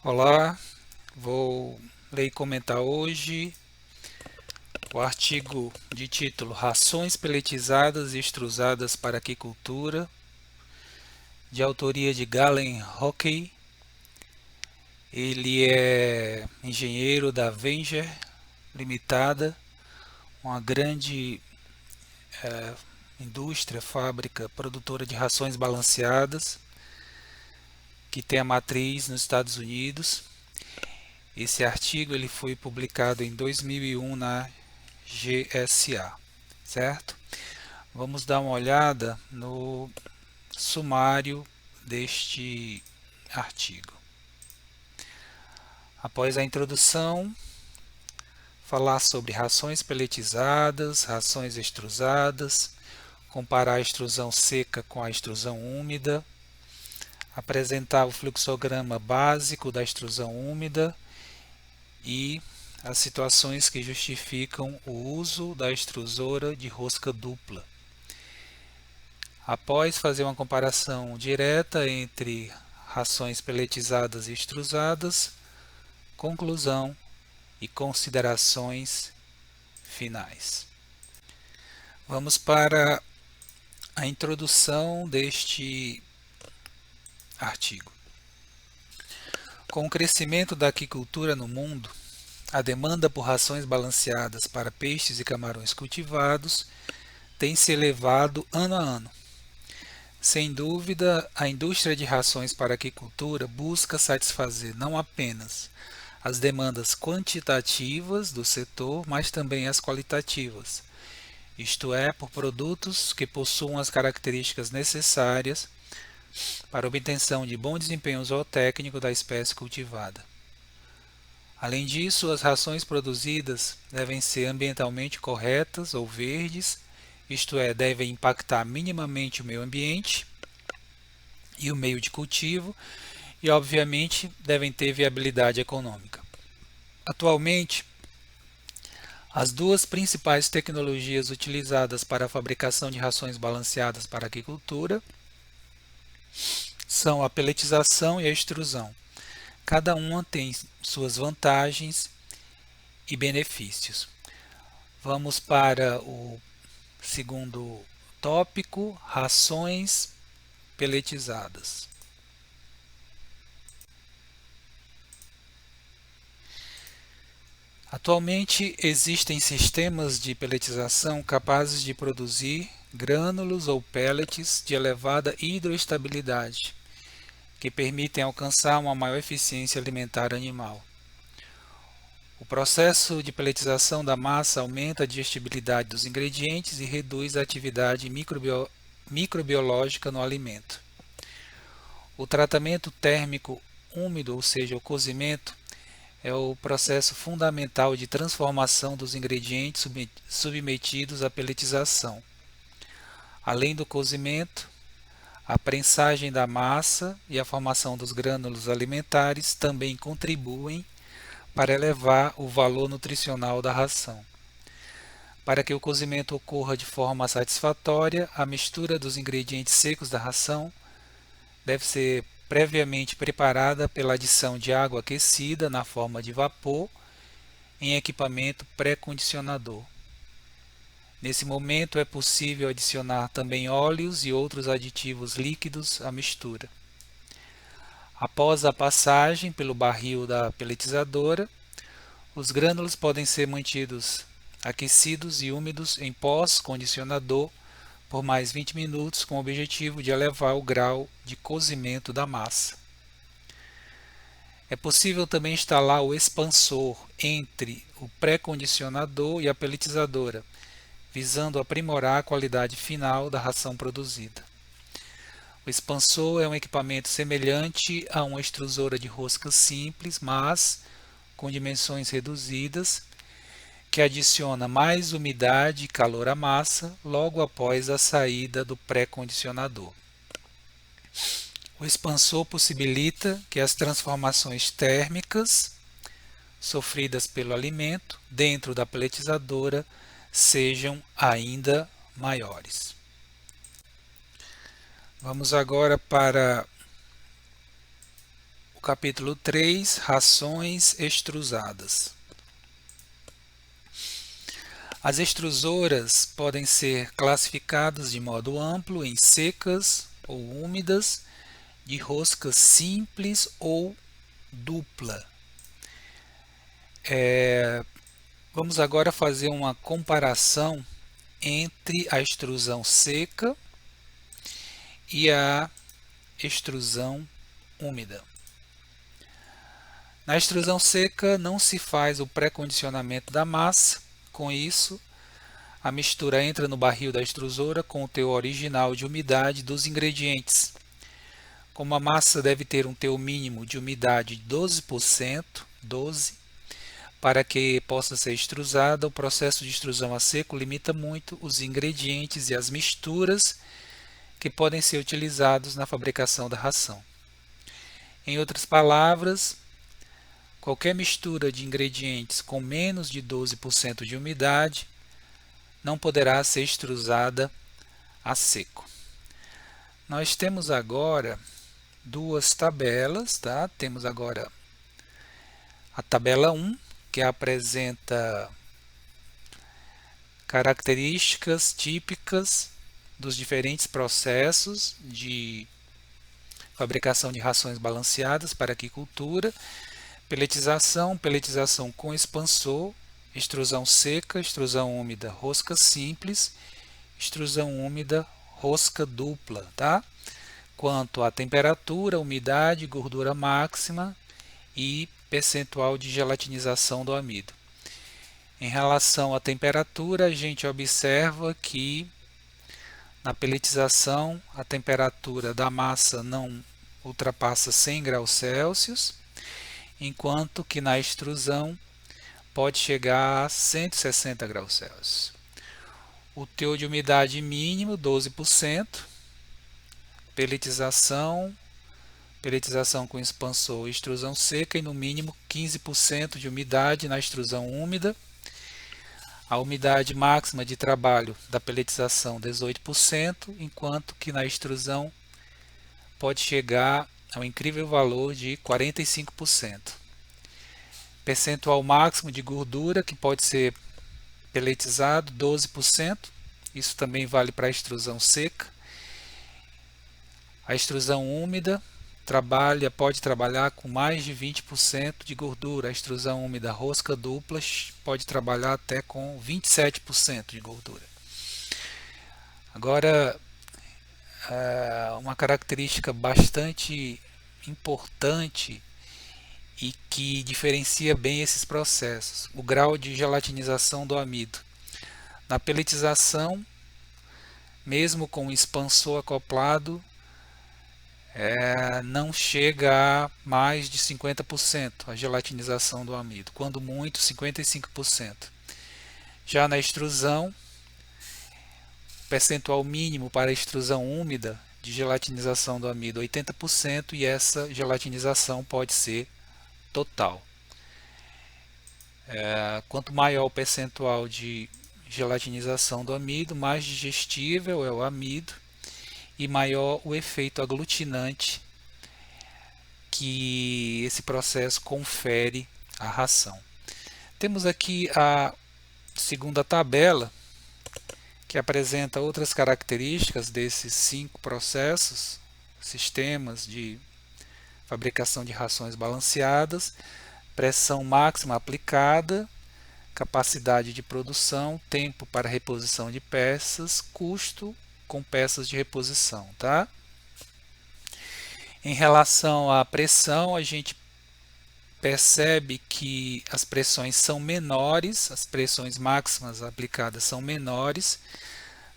Olá, vou ler e comentar hoje o artigo de título Rações peletizadas e extrusadas para aquicultura, de autoria de Galen Hockey. Ele é engenheiro da Venger Limitada, uma grande indústria, fábrica, produtora de rações balanceadas, que tem a matriz nos Estados Unidos. Esse artigo ele foi publicado em 2001 na GSA, certo? Vamos dar uma olhada no sumário deste artigo. Após a introdução, falar sobre rações peletizadas, rações extrusadas, comparar a extrusão seca com a extrusão úmida, apresentar o fluxograma básico da extrusão úmida e as situações que justificam o uso da extrusora de rosca dupla. Após fazer uma comparação direta entre rações peletizadas e extrusadas, conclusão e considerações finais. Vamos para a introdução deste artigo. Com o crescimento da aquicultura no mundo, a demanda por rações balanceadas para peixes e camarões cultivados tem se elevado ano a ano. Sem dúvida, a indústria de rações para aquicultura busca satisfazer não apenas as demandas quantitativas do setor, mas também as qualitativas, isto é, por produtos que possuam as características necessárias para a obtenção de bom desempenho zootécnico da espécie cultivada. Além disso, as rações produzidas devem ser ambientalmente corretas ou verdes, isto é, devem impactar minimamente o meio ambiente e o meio de cultivo e, obviamente, devem ter viabilidade econômica. Atualmente, as duas principais tecnologias utilizadas para a fabricação de rações balanceadas para a aquicultura são a peletização e a extrusão. Cada uma tem suas vantagens e benefícios. Vamos para o segundo tópico, rações peletizadas. Atualmente existem sistemas de peletização capazes de produzir grânulos ou pellets de elevada hidroestabilidade, que permitem alcançar uma maior eficiência alimentar animal. O processo de pelletização da massa aumenta a digestibilidade dos ingredientes e reduz a atividade microbiológica no alimento. O tratamento térmico úmido, ou seja, o cozimento, é o processo fundamental de transformação dos ingredientes submetidos à pelletização. Além do cozimento, a prensagem da massa e a formação dos grânulos alimentares também contribuem para elevar o valor nutricional da ração. Para que o cozimento ocorra de forma satisfatória, a mistura dos ingredientes secos da ração deve ser previamente preparada pela adição de água aquecida na forma de vapor em equipamento pré-condicionador. Nesse momento é possível adicionar também óleos e outros aditivos líquidos à mistura. Após a passagem pelo barril da pelletizadora, os grânulos podem ser mantidos aquecidos e úmidos em pós-condicionador por mais 20 minutos com o objetivo de elevar o grau de cozimento da massa. É possível também instalar o expansor entre o pré-condicionador e a pelletizadora, visando aprimorar a qualidade final da ração produzida. O expansor é um equipamento semelhante a uma extrusora de rosca simples, mas com dimensões reduzidas, que adiciona mais umidade e calor à massa logo após a saída do pré-condicionador. O expansor possibilita que as transformações térmicas sofridas pelo alimento dentro da pelletizadora sejam ainda maiores. Vamos agora para o capítulo 3, rações extrusadas. As extrusoras podem ser classificadas de modo amplo em secas ou úmidas, de rosca simples ou dupla. Vamos agora fazer uma comparação entre a extrusão seca e a extrusão úmida. Na extrusão seca não se faz o pré-condicionamento da massa. Com isso, a mistura entra no barril da extrusora com o teor original de umidade dos ingredientes. Como a massa deve ter um teor mínimo de umidade de 12%, para que possa ser extrusada, o processo de extrusão a seco limita muito os ingredientes e as misturas que podem ser utilizados na fabricação da ração. Em outras palavras, qualquer mistura de ingredientes com menos de 12% de umidade não poderá ser extrusada a seco. Nós temos agora duas tabelas, tá? Temos agora a tabela 1, que apresenta características típicas dos diferentes processos de fabricação de rações balanceadas para aquicultura: peletização, peletização com expansor, extrusão seca, extrusão úmida, rosca simples, extrusão úmida, rosca dupla, tá? Quanto à temperatura, umidade, gordura máxima e percentual de gelatinização do amido. Em relação à temperatura, a gente observa que na peletização a temperatura da massa não ultrapassa 100 graus Celsius, enquanto que na extrusão pode chegar a 160 graus Celsius. O teor de umidade mínimo 12%, peletização com expansor e extrusão seca, e no mínimo 15% de umidade na extrusão úmida. A umidade máxima de trabalho da peletização 18%, enquanto que na extrusão pode chegar ao incrível valor de 45%. Percentual máximo de gordura que pode ser peletizado 12%, isso também vale para a extrusão seca. A extrusão úmida pode trabalhar com mais de 20% de gordura. A extrusão úmida rosca dupla pode trabalhar até com 27% de gordura. Agora, uma característica bastante importante e que diferencia bem esses processos: o grau de gelatinização do amido. Na peletização, mesmo com o expansor acoplado, não chega a mais de 50% a gelatinização do amido, quando muito 55%. Já na extrusão, o percentual mínimo para a extrusão úmida de gelatinização do amido é 80%, e essa gelatinização pode ser total. Quanto maior o percentual de gelatinização do amido, mais digestível é o amido e maior o efeito aglutinante que esse processo confere à ração. Temos aqui a segunda tabela, que apresenta outras características desses 5 processos, sistemas de fabricação de rações balanceadas: pressão máxima aplicada, capacidade de produção, tempo para reposição de peças, custo com peças de reposição, tá? Em relação à pressão, a gente percebe que as pressões são menores, as pressões máximas aplicadas são menores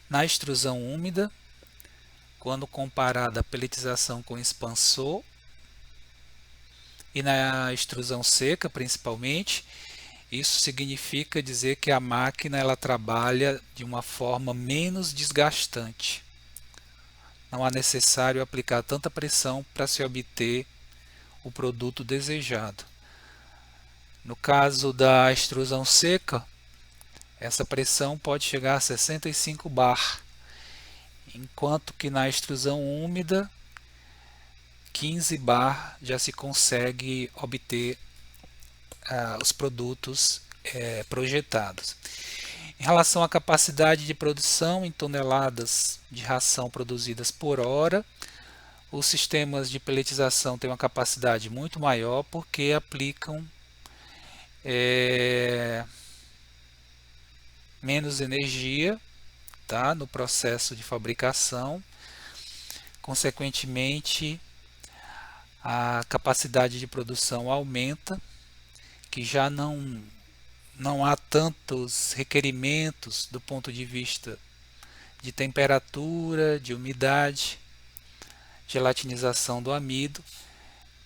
na extrusão úmida, quando comparada à peletização com expansor, e na extrusão seca, principalmente. Isso significa dizer que a máquina ela trabalha de uma forma menos desgastante. Não é necessário aplicar tanta pressão para se obter o produto desejado. No caso da extrusão seca, essa pressão pode chegar a 65 bar, enquanto que na extrusão úmida, 15 bar já se consegue obter os produtos projetados. Em relação à capacidade de produção em toneladas de ração produzidas por hora, os sistemas de peletização têm uma capacidade muito maior porque aplicam menos energia, tá, no processo de fabricação. Consequentemente, a capacidade de produção aumenta, que já não há tantos requerimentos do ponto de vista de temperatura, de umidade, gelatinização do amido,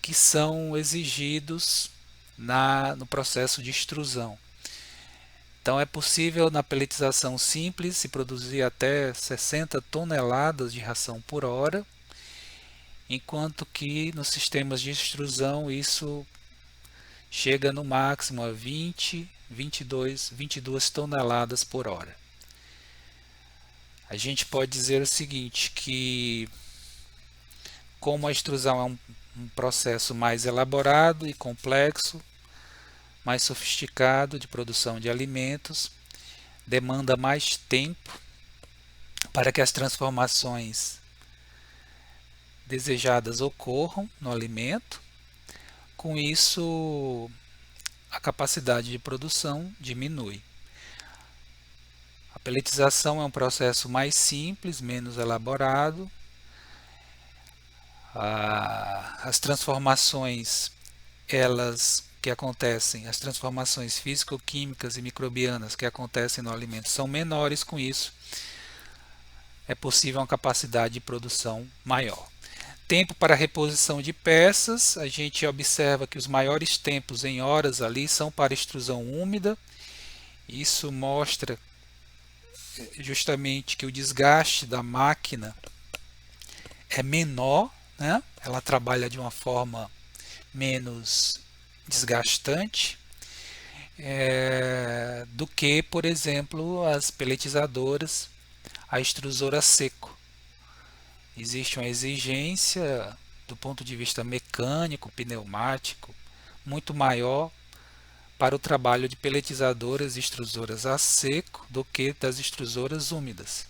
que são exigidos no processo de extrusão. Então é possível na peletização simples se produzir até 60 toneladas de ração por hora, enquanto que nos sistemas de extrusão isso chega no máximo a 22 toneladas por hora. A gente pode dizer o seguinte, que como a extrusão é um processo mais elaborado e complexo, mais sofisticado de produção de alimentos, demanda mais tempo para que as transformações desejadas ocorram no alimento. Com isso, a capacidade de produção diminui. A peletização é um processo mais simples, menos elaborado. As transformações que acontecem, as transformações físico-químicas e microbianas que acontecem no alimento são menores. Com isso, é possível uma capacidade de produção maior. Tempo para reposição de peças, a gente observa que os maiores tempos em horas ali são para extrusão úmida. Isso mostra justamente que o desgaste da máquina é menor, né? Ela trabalha de uma forma menos desgastante do que, por exemplo, as peletizadoras, a extrusora seco. Existe uma exigência do ponto de vista mecânico, pneumático, muito maior para o trabalho de peletizadoras e extrusoras a seco do que das extrusoras úmidas.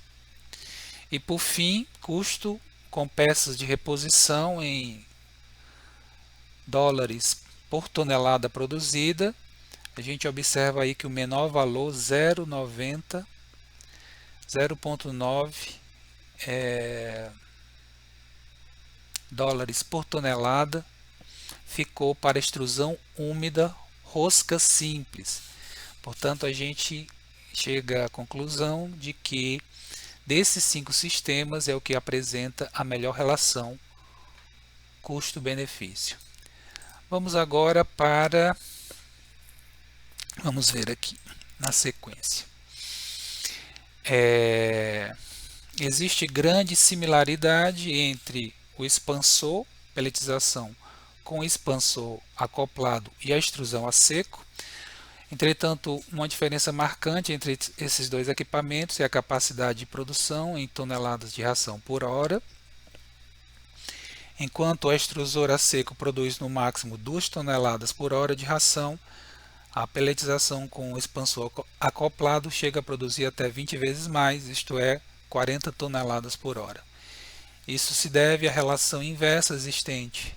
E por fim, custo com peças de reposição em dólares por tonelada produzida. A gente observa aí que o menor valor, 0,9 dólares por tonelada, ficou para extrusão úmida rosca simples. Portanto, a gente chega à conclusão de que desses 5 sistemas é o que apresenta a melhor relação custo-benefício. Vamos agora vamos ver aqui na sequência. Existe grande similaridade entre o expansor, peletização, com o expansor acoplado e a extrusão a seco. Entretanto, uma diferença marcante entre esses dois equipamentos é a capacidade de produção em toneladas de ração por hora. Enquanto a extrusora a seco produz no máximo 2 toneladas por hora de ração, a peletização com o expansor acoplado chega a produzir até 20 vezes mais, isto é, 40 toneladas por hora. Isso se deve à relação inversa existente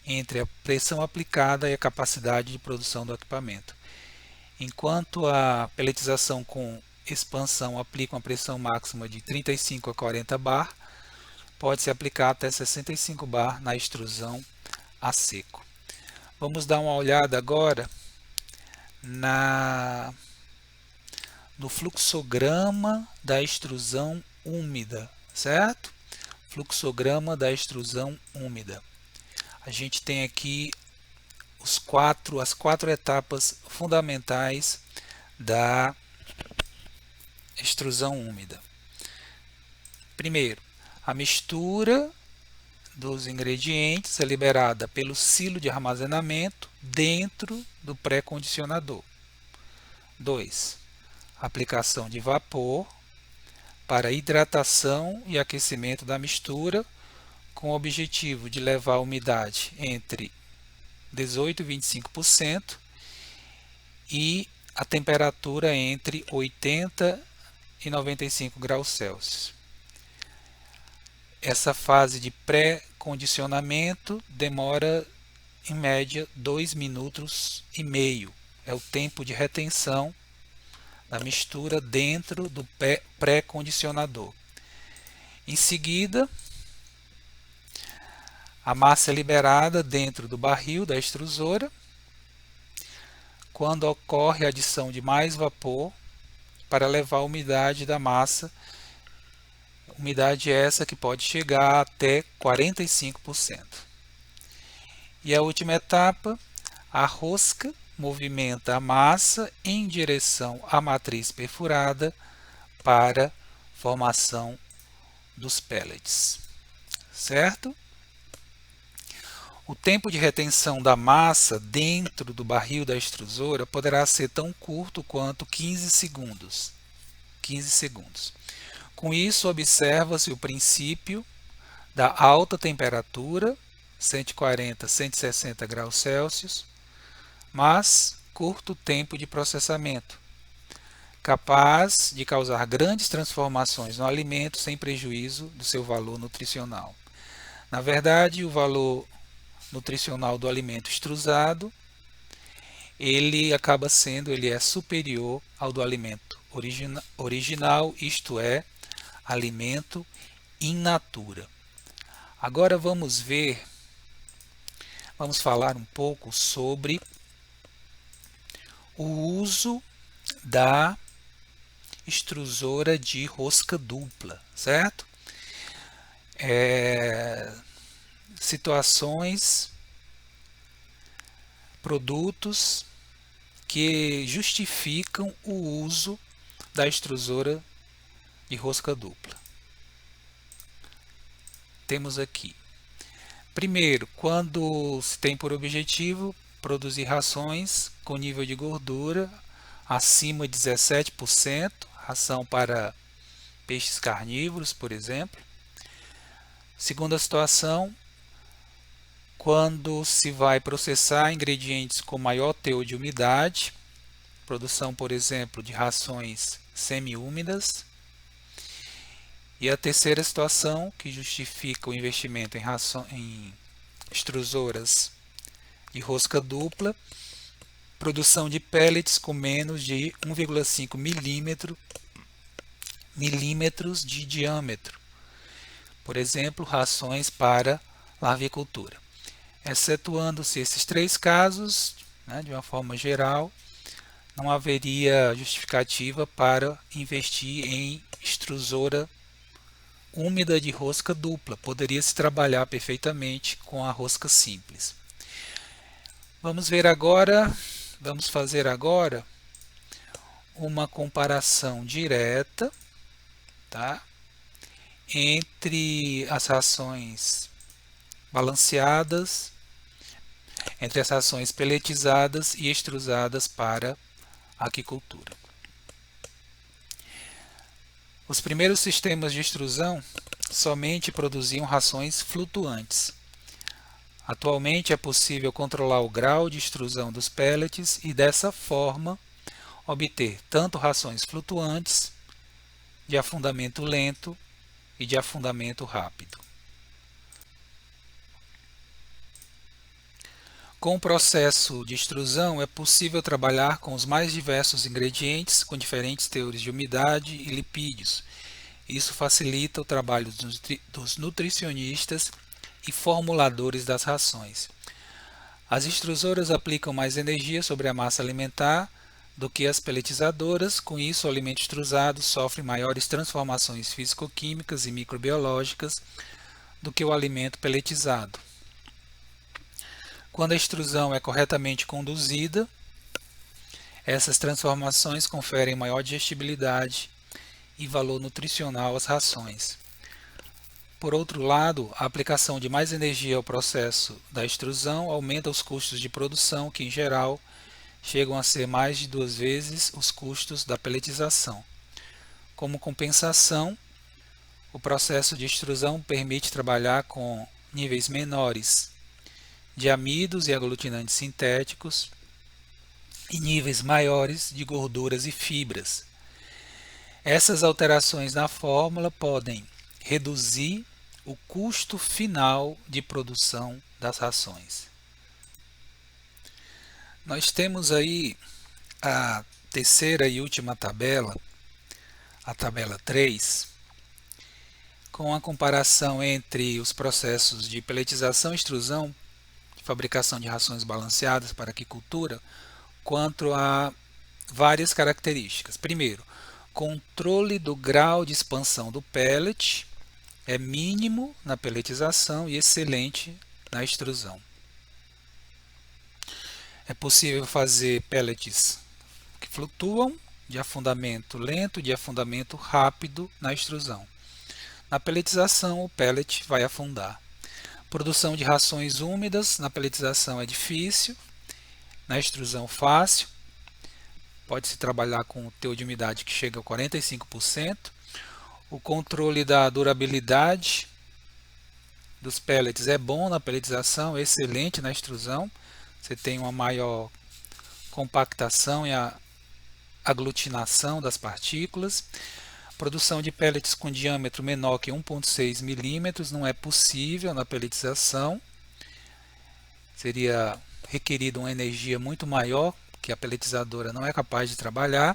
entre a pressão aplicada e a capacidade de produção do equipamento. Enquanto a peletização com expansão aplica uma pressão máxima de 35 a 40 bar, pode-se aplicar até 65 bar na extrusão a seco. Vamos dar uma olhada agora no fluxograma da extrusão úmida, certo? Fluxograma da extrusão úmida. A gente tem aqui as quatro etapas fundamentais da extrusão úmida. Primeiro, a mistura dos ingredientes é liberada pelo silo de armazenamento dentro do pré-condicionador. 2. Aplicação de vapor para hidratação e aquecimento da mistura com o objetivo de levar a umidade entre 18% e 25% e a temperatura entre 80 e 95 graus Celsius. Essa fase de pré-condicionamento demora em média 2,5 minutos. É o tempo de retenção da mistura dentro do pré-condicionador. Em seguida, a massa é liberada dentro do barril da extrusora, quando ocorre a adição de mais vapor para levar a umidade da massa, umidade essa que pode chegar até 45%. E a última etapa, a rosca movimenta a massa em direção à matriz perfurada para formação dos pellets, certo? O tempo de retenção da massa dentro do barril da extrusora poderá ser tão curto quanto 15 segundos. Com isso, observa-se o princípio da alta temperatura, 140 a 160 graus Celsius, mas curto tempo de processamento, capaz de causar grandes transformações no alimento sem prejuízo do seu valor nutricional. Na verdade, o valor nutricional do alimento extrusado, ele é superior ao do alimento original, isto é, alimento in natura. Agora vamos falar um pouco sobre o uso da extrusora de rosca dupla, certo? Situações, produtos que justificam o uso da extrusora de rosca dupla. Temos aqui, primeiro, quando se tem por objetivo produzir rações com nível de gordura acima de 17%, ração para peixes carnívoros, por exemplo. Segunda situação, quando se vai processar ingredientes com maior teor de umidade, produção, por exemplo, de rações semi-úmidas. E a terceira situação, que justifica o investimento em extrusoras de rosca dupla, produção de pellets com menos de 1,5 milímetros de diâmetro. Por exemplo, rações para larvicultura. Excetuando-se esses três casos, de uma forma geral, não haveria justificativa para investir em extrusora úmida de rosca dupla. Poderia se trabalhar perfeitamente com a rosca simples. Vamos fazer agora uma comparação direta, tá? Entre as rações balanceadas, entre as rações pelletizadas e extrusadas para aquicultura. Os primeiros sistemas de extrusão somente produziam rações flutuantes. Atualmente é possível controlar o grau de extrusão dos pellets e dessa forma obter tanto rações flutuantes, de afundamento lento e de afundamento rápido. Com o processo de extrusão é possível trabalhar com os mais diversos ingredientes com diferentes teores de umidade e lipídios. Isso facilita o trabalho dos nutricionistas e formuladores das rações. As extrusoras aplicam mais energia sobre a massa alimentar do que as pelletizadoras, com isso o alimento extrusado sofre maiores transformações físico-químicas e microbiológicas do que o alimento pelletizado. Quando a extrusão é corretamente conduzida, essas transformações conferem maior digestibilidade e valor nutricional às rações. Por outro lado, a aplicação de mais energia ao processo da extrusão aumenta os custos de produção, que em geral chegam a ser mais de 2 vezes os custos da pelletização. Como compensação, o processo de extrusão permite trabalhar com níveis menores de amidos e aglutinantes sintéticos e níveis maiores de gorduras e fibras. Essas alterações na fórmula podem reduzir o custo final de produção das rações. Nós temos aí a terceira e última tabela, a tabela 3, com a comparação entre os processos de peletização e extrusão, de fabricação de rações balanceadas para aquicultura, quanto a várias características. Primeiro, controle do grau de expansão do pellet é mínimo na peletização e excelente na extrusão. É possível fazer pellets que flutuam, de afundamento lento, de afundamento rápido na extrusão. Na pelletização, o pellet vai afundar. Produção de rações úmidas na pelletização é difícil, na extrusão fácil. Pode-se trabalhar com o teor de umidade que chega a 45%. O controle da durabilidade dos pellets é bom na pelletização, excelente na extrusão. Você tem uma maior compactação e a aglutinação das partículas. Produção de pellets com diâmetro menor que 1,6 milímetros não é possível na pelletização. Seria requerida uma energia muito maior que a pelletizadora não é capaz de trabalhar.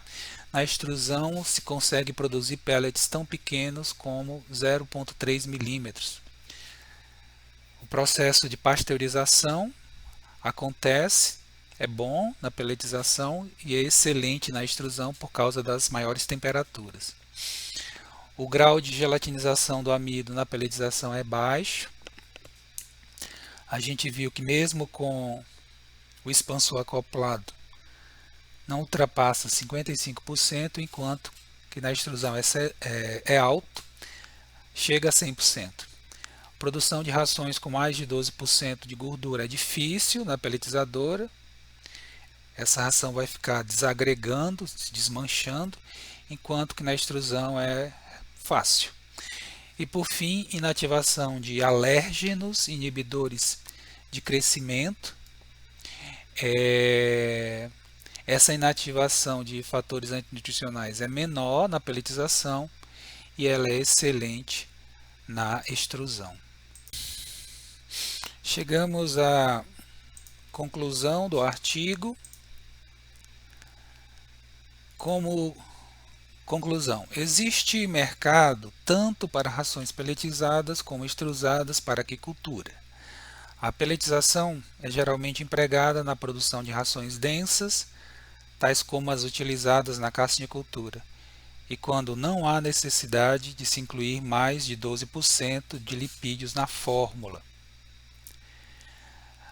Na extrusão se consegue produzir pellets tão pequenos como 0,3 milímetros. O processo de pasteurização acontece, é bom na pelletização e é excelente na extrusão por causa das maiores temperaturas. O grau de gelatinização do amido na pelletização é baixo. A gente viu que mesmo com o expansor acoplado não ultrapassa 55%, enquanto que na extrusão é alto, chega a 100%. Produção de rações com mais de 12% de gordura é difícil na pelletizadora. Essa ração vai ficar desagregando, se desmanchando, enquanto que na extrusão é fácil. E por fim, inativação de alérgenos, inibidores de crescimento. Essa inativação de fatores antinutricionais é menor na pelletização e ela é excelente na extrusão. Chegamos à conclusão do artigo. Como conclusão, existe mercado tanto para rações pelletizadas como extrusadas para aquicultura. A pelletização é geralmente empregada na produção de rações densas, tais como as utilizadas na cassinicultura, e quando não há necessidade de se incluir mais de 12% de lipídios na fórmula.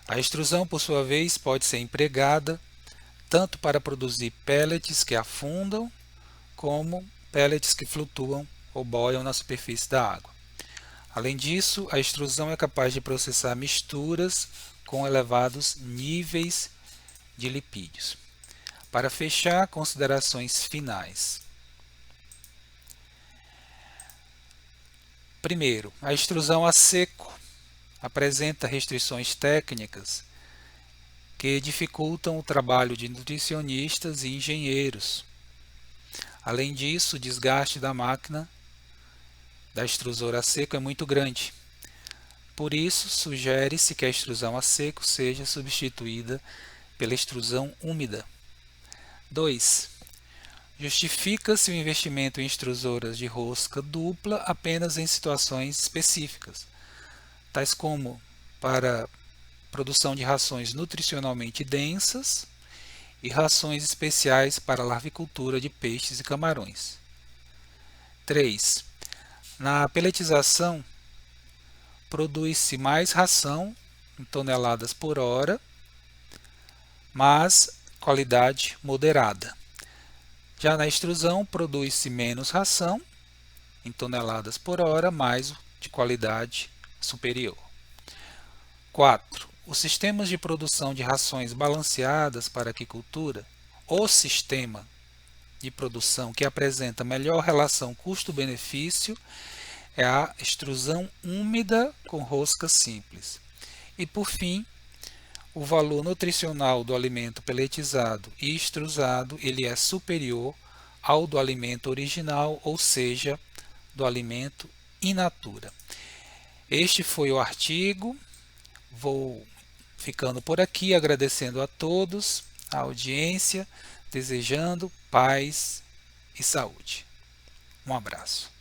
A extrusão, por sua vez, pode ser empregada tanto para produzir pellets que afundam, como pellets que flutuam ou boiam na superfície da água. Além disso, a extrusão é capaz de processar misturas com elevados níveis de lipídios. Para fechar, considerações finais. Primeiro, a extrusão a seco apresenta restrições técnicas que dificultam o trabalho de nutricionistas e engenheiros. Além disso, o desgaste da máquina da extrusora a seco é muito grande. Por isso, sugere-se que a extrusão a seco seja substituída pela extrusão úmida. 2. Justifica-se o investimento em extrusoras de rosca dupla apenas em situações específicas, tais como para produção de rações nutricionalmente densas e rações especiais para a larvicultura de peixes e camarões. 3. Na pelletização, produz-se mais ração em toneladas por hora, mas qualidade moderada. Já na extrusão, produz-se menos ração em toneladas por hora, mas de qualidade superior. 4. Os sistemas de produção de rações balanceadas para aquicultura, o sistema de produção que apresenta melhor relação custo-benefício, é a extrusão úmida com rosca simples. E por fim, o valor nutricional do alimento peletizado e extrusado ele é superior ao do alimento original, ou seja, do alimento in natura. Este foi o artigo. Vou ficando por aqui, agradecendo a todos a audiência, desejando paz e saúde. Um abraço.